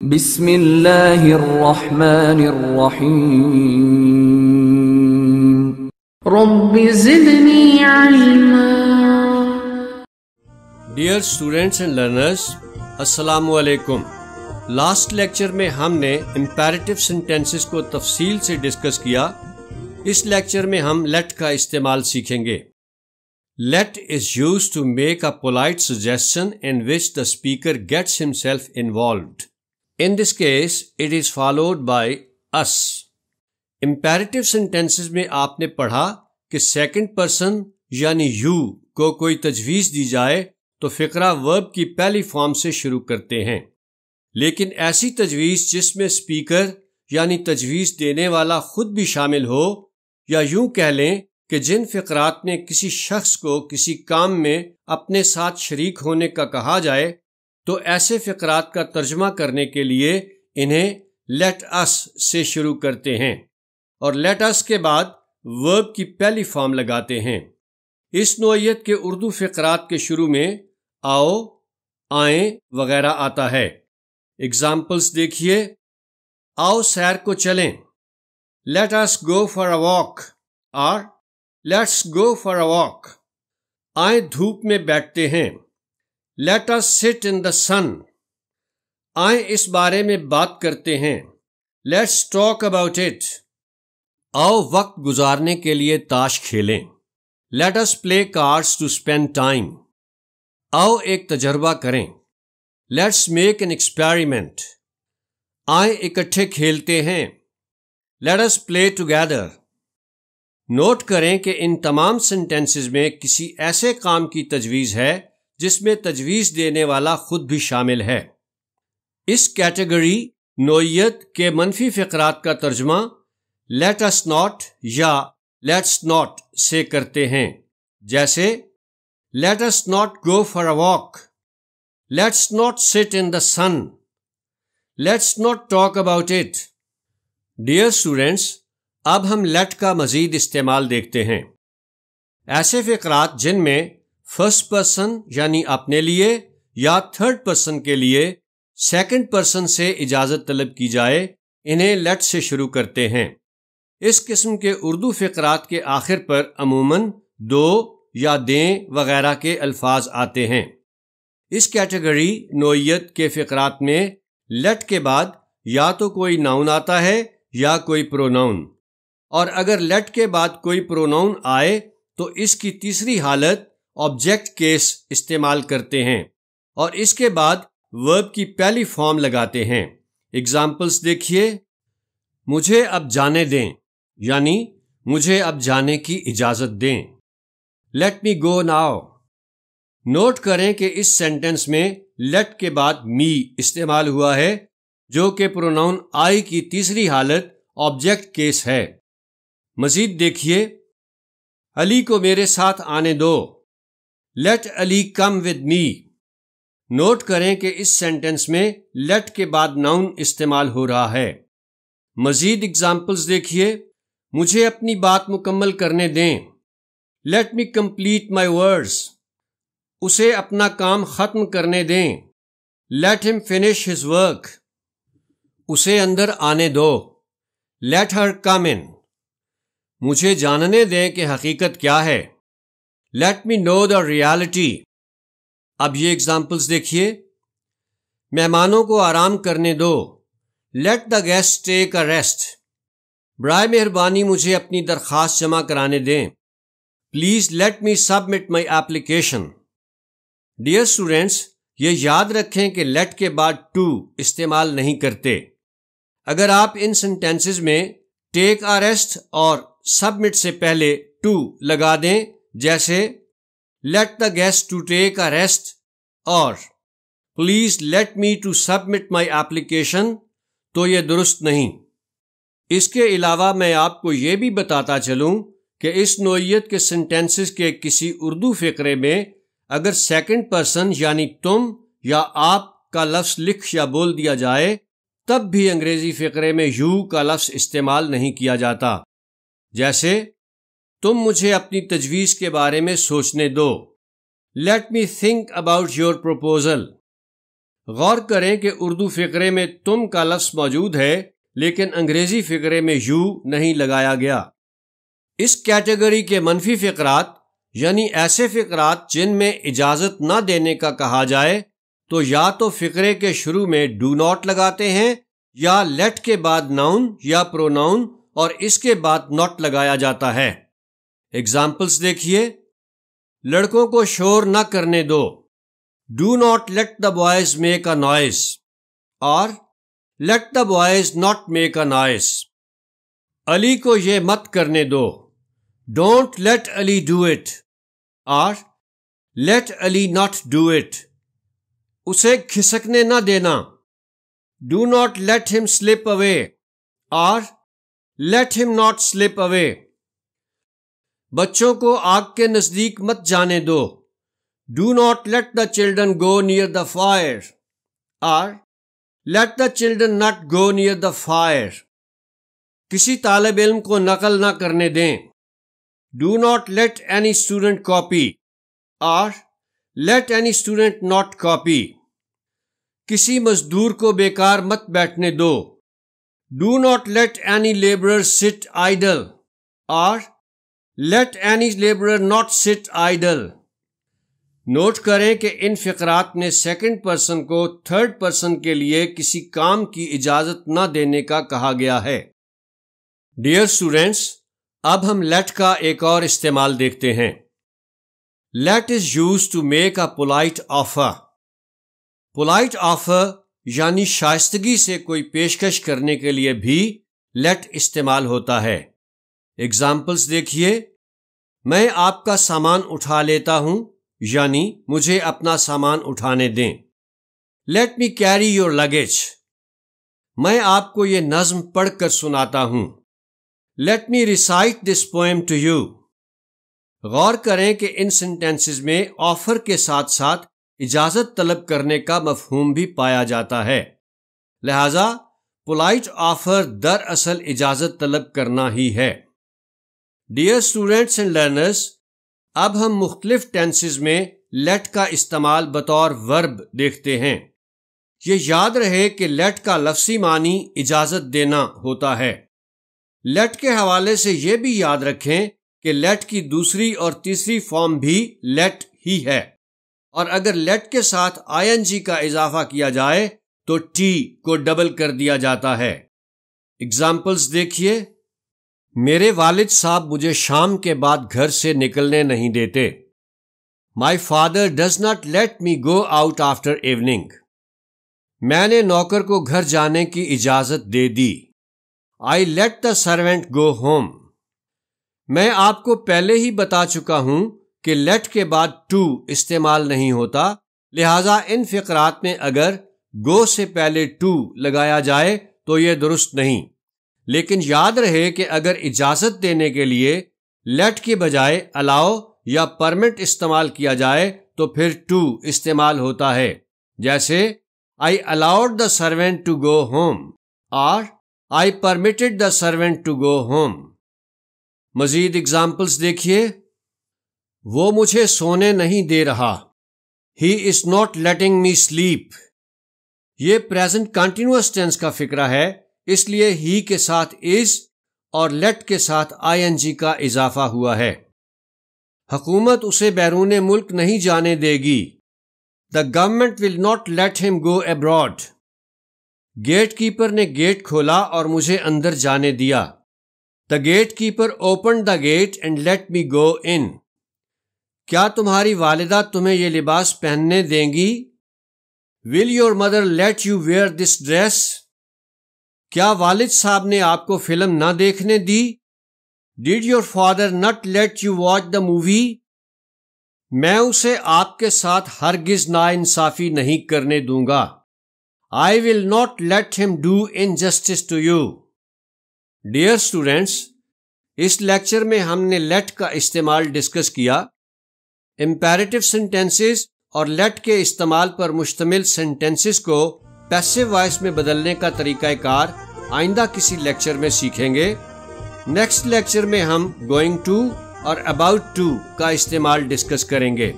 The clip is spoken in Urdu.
بسم اللہ الرحمن الرحیم رب زدنی علما۔ ڈیئر اسٹوڈینٹس اینڈ لرنرز، السلام علیکم۔ لاسٹ لیکچر میں ہم نے امپیریٹو سینٹینسز کو تفصیل سے ڈسکس کیا۔ اس لیکچر میں ہم لیٹ کا استعمال سیکھیں گے۔ Let's used to make a polite suggestion in which the speaker gets himself involved. In this case, it is followed by us. Imperative sentences میں آپ نے پڑھا کہ سیکنڈ پرسن یعنی یو کو کوئی تجویز دی جائے تو فقرہ ورب کی پہلی فارم سے شروع کرتے ہیں، لیکن ایسی تجویز جس میں اسپیکر یعنی تجویز دینے والا خود بھی شامل ہو، یا یوں کہہ لیں کہ جن فقرات میں کسی شخص کو کسی کام میں اپنے ساتھ شریک ہونے کا کہا جائے تو ایسے فقرات کا ترجمہ کرنے کے لیے انہیں لیٹ اس سے شروع کرتے ہیں اور لیٹ اس کے بعد ورب کی پہلی فارم لگاتے ہیں۔ اس نوعیت کے اردو فقرات کے شروع میں آؤ، آئیں وغیرہ آتا ہے۔ اگزامپلس دیکھیے۔ آؤ سیر کو چلیں، let us go for a walk, اور let's go for a walk. آئیں دھوپ میں بیٹھتے ہیں، Let us sit in the sun. آئیں اس بارے میں بات کرتے ہیں، Let's talk about it. آؤ وقت گزارنے کے لیے تاش کھیلیں، Let us play cards to spend time. آؤ ایک تجربہ کریں، Let's make an experiment. آئیں اکٹھے کھیلتے ہیں، Let us play together. Note کریں کہ ان تمام سینٹینسز میں کسی ایسے کام کی تجویز ہے جس میں تجویز دینے والا خود بھی شامل ہے۔ اس کیٹیگری نوعیت کے منفی فقرات کا ترجمہ لیٹ اس ناٹ یا لیٹس ناٹ سے کرتے ہیں، جیسے let us not go for a walk, let's not sit in the sun, let's not talk about it. Dear students, اب ہم لیٹ کا مزید استعمال دیکھتے ہیں۔ ایسے فقرات جن میں فرسٹ پرسن یعنی اپنے لیے یا تھرڈ پرسن کے لیے سیکنڈ پرسن سے اجازت طلب کی جائے، انہیں لیٹ سے شروع کرتے ہیں۔ اس قسم کے اردو فقرات کے آخر پر عموماً دو یا دیں وغیرہ کے الفاظ آتے ہیں۔ اس کیٹیگری نوعیت کے فقرات میں لیٹ کے بعد یا تو کوئی ناؤن آتا ہے یا کوئی پروناؤن، اور اگر لیٹ کے بعد کوئی پروناؤن آئے تو اس کی تیسری حالت آبجیکٹ کیس استعمال کرتے ہیں اور اس کے بعد ورب کی پہلی فارم لگاتے ہیں۔ اگزامپلس دیکھیے۔ مجھے اب جانے دیں یعنی مجھے اب جانے کی اجازت دیں، لیٹ می گو ناؤ۔ نوٹ کریں کہ اس سینٹنس میں لیٹ کے بعد می استعمال ہوا ہے جو کہ پروناؤن آئی کی تیسری حالت آبجیکٹ کیس ہے۔ مزید دیکھیے۔ علی کو میرے ساتھ آنے دو، let Ali come with me. Note کریں کہ اس سینٹنس میں لیٹ کے بعد ناؤن استعمال ہو رہا ہے۔ مزید اگزامپلس دیکھیے۔ مجھے اپنی بات مکمل کرنے دیں، let me complete my words. اسے اپنا کام ختم کرنے دیں، لیٹ ہم فنش ہز ورک۔ اسے اندر آنے دو، لیٹ ہر کم ان۔ مجھے جاننے دیں کہ حقیقت کیا ہے، let me know the reality. اب یہ اگزامپلس دیکھیے۔ مہمانوں کو آرام کرنے دو، let the guest take a rest. برائے مہربانی مجھے اپنی درخواست جمع کرانے دیں، please let me submit my application. Dear students, یہ یاد رکھیں کہ لیٹ کے بعد ٹو استعمال نہیں کرتے۔ اگر آپ ان سینٹینسز میں ٹیک اے ریسٹ اور سبمٹ سے پہلے ٹو لگا دیں، جیسے let the guest to take a rest اور please let me to submit my application, تو یہ درست نہیں۔ اس کے علاوہ میں آپ کو یہ بھی بتاتا چلوں کہ اس نوعیت کے سینٹینسز کے کسی اردو فقرے میں اگر سیکنڈ پرسن یعنی تم یا آپ کا لفظ لکھ یا بول دیا جائے تب بھی انگریزی فقرے میں یو کا لفظ استعمال نہیں کیا جاتا، جیسے تم مجھے اپنی تجویز کے بارے میں سوچنے دو، let me think about your proposal. غور کریں کہ اردو فقرے میں تم کا لفظ موجود ہے لیکن انگریزی فقرے میں یو نہیں لگایا گیا۔ اس کیٹیگری کے منفی فقرات یعنی ایسے فقرات جن میں اجازت نہ دینے کا کہا جائے تو یا تو فقرے کے شروع میں ڈو ناٹ لگاتے ہیں یا لیٹ کے بعد ناؤن یا پروناؤن اور اس کے بعد ناٹ لگایا جاتا ہے۔ ایگزامپلس دیکھیے، لڑکوں کو شور نہ کرنے دو، do not let the boys make a noise, اور let the boys not make a noise. Ali کو یہ مت کرنے دو، don't let Ali do it, اور let Ali not do it. اسے کھسکنے نہ دینا، do not let him slip away, اور لیٹ ہم ناٹ سلپ اوے۔ بچوں کو آگ کے نزدیک مت جانے دو، do not let the children go near the fire, اور let the children not go near the fire. کسی طالب علم کو نقل نہ کرنے دیں، do not let any student copy, اور let any student not copy. کسی مزدور کو بیکار مت بیٹھنے دو، do not let any labourer sit idle, اور let any labourer not sit idle. Note کریں کہ ان فقرات نے سیکنڈ پرسن کو تھرڈ پرسن کے لیے کسی کام کی اجازت نہ دینے کا کہا گیا ہے۔ ڈیئر اسٹوڈینٹس، اب ہم لیٹ کا ایک اور استعمال دیکھتے ہیں۔ Let's use to make a polite offer. Polite offer یعنی شائستگی سے کوئی پیشکش کرنے کے لیے بھی لیٹ استعمال ہوتا ہے۔ ایگزامپلس دیکھیے، میں آپ کا سامان اٹھا لیتا ہوں یعنی مجھے اپنا سامان اٹھانے دیں۔ Let me carry your luggage, میں آپ کو یہ نظم پڑھ کر سناتا ہوں۔ Let me recite this poem to you. غور کریں کہ ان سینٹینسز میں آفر کے ساتھ ساتھ اجازت طلب کرنے کا مفہوم بھی پایا جاتا ہے، لہذا پولائٹ آفر دراصل اجازت طلب کرنا ہی ہے۔ ڈیئر اسٹوڈینٹس اینڈ لرنرز، اب ہم مختلف ٹینسز میں لیٹ کا استعمال بطور ورب دیکھتے ہیں۔ یہ یاد رہے کہ لیٹ کا لفظی معنی اجازت دینا ہوتا ہے۔ لیٹ کے حوالے سے یہ بھی یاد رکھیں کہ لیٹ کی دوسری اور تیسری فارم بھی لیٹ ہی ہے، اور اگر لیٹ کے ساتھ آئی این جی کا اضافہ کیا جائے تو ٹی کو ڈبل کر دیا جاتا ہے۔ ایگزامپلس دیکھیے، میرے والد صاحب مجھے شام کے بعد گھر سے نکلنے نہیں دیتے۔ My father does not let me go out after evening. میں نے نوکر کو گھر جانے کی اجازت دے دی۔ I let the servant go home. میں آپ کو پہلے ہی بتا چکا ہوں کہ لیٹ کے بعد ٹو استعمال نہیں ہوتا، لہذا ان فقرات میں اگر گو سے پہلے ٹو لگایا جائے تو یہ درست نہیں، لیکن یاد رہے کہ اگر اجازت دینے کے لیے لیٹ کے بجائے الاؤ یا پرمٹ استعمال کیا جائے تو پھر ٹو استعمال ہوتا ہے، جیسے I allowed the servant to go home, اور I permitted the servant to go home. مزید ایگزامپلس دیکھیے، وہ مجھے سونے نہیں دے رہا، he is not letting me sleep. یہ پریزنٹ کنٹینیوس ٹینس کا فقرہ ہے، اس لیے ہی کے ساتھ از اور لیٹ کے ساتھ آئی این جی کا اضافہ ہوا ہے۔ حکومت اسے بیرون ملک نہیں جانے دے گی، the government will not let him go abroad. Gate keeper نے گیٹ کھولا اور مجھے اندر جانے دیا، the gate keeper open the gate and let me go in. کیا تمہاری والدہ تمہیں یہ لباس پہننے دیں گی؟ Will your mother let you wear this dress? کیا والد صاحب نے آپ کو فلم نہ دیکھنے دی؟ Did your father not let you watch the movie? میں اسے آپ کے ساتھ ہرگز ناانصافی نہیں کرنے دوں گا، I will not let him do injustice to you۔ Dear students, اس لیکچر میں ہم نے لیٹ کا استعمال ڈسکس کیا۔ امپیریٹو سینٹینسز اور لیٹ کے استعمال پر مشتمل سینٹینسز کو پیسو وائس میں بدلنے کا طریقہ کار آئندہ کسی لیکچر میں سیکھیں گے۔ نیکسٹ لیکچر میں ہم گوئنگ ٹو اور اباؤٹ ٹو کا استعمال ڈسکس کریں گے۔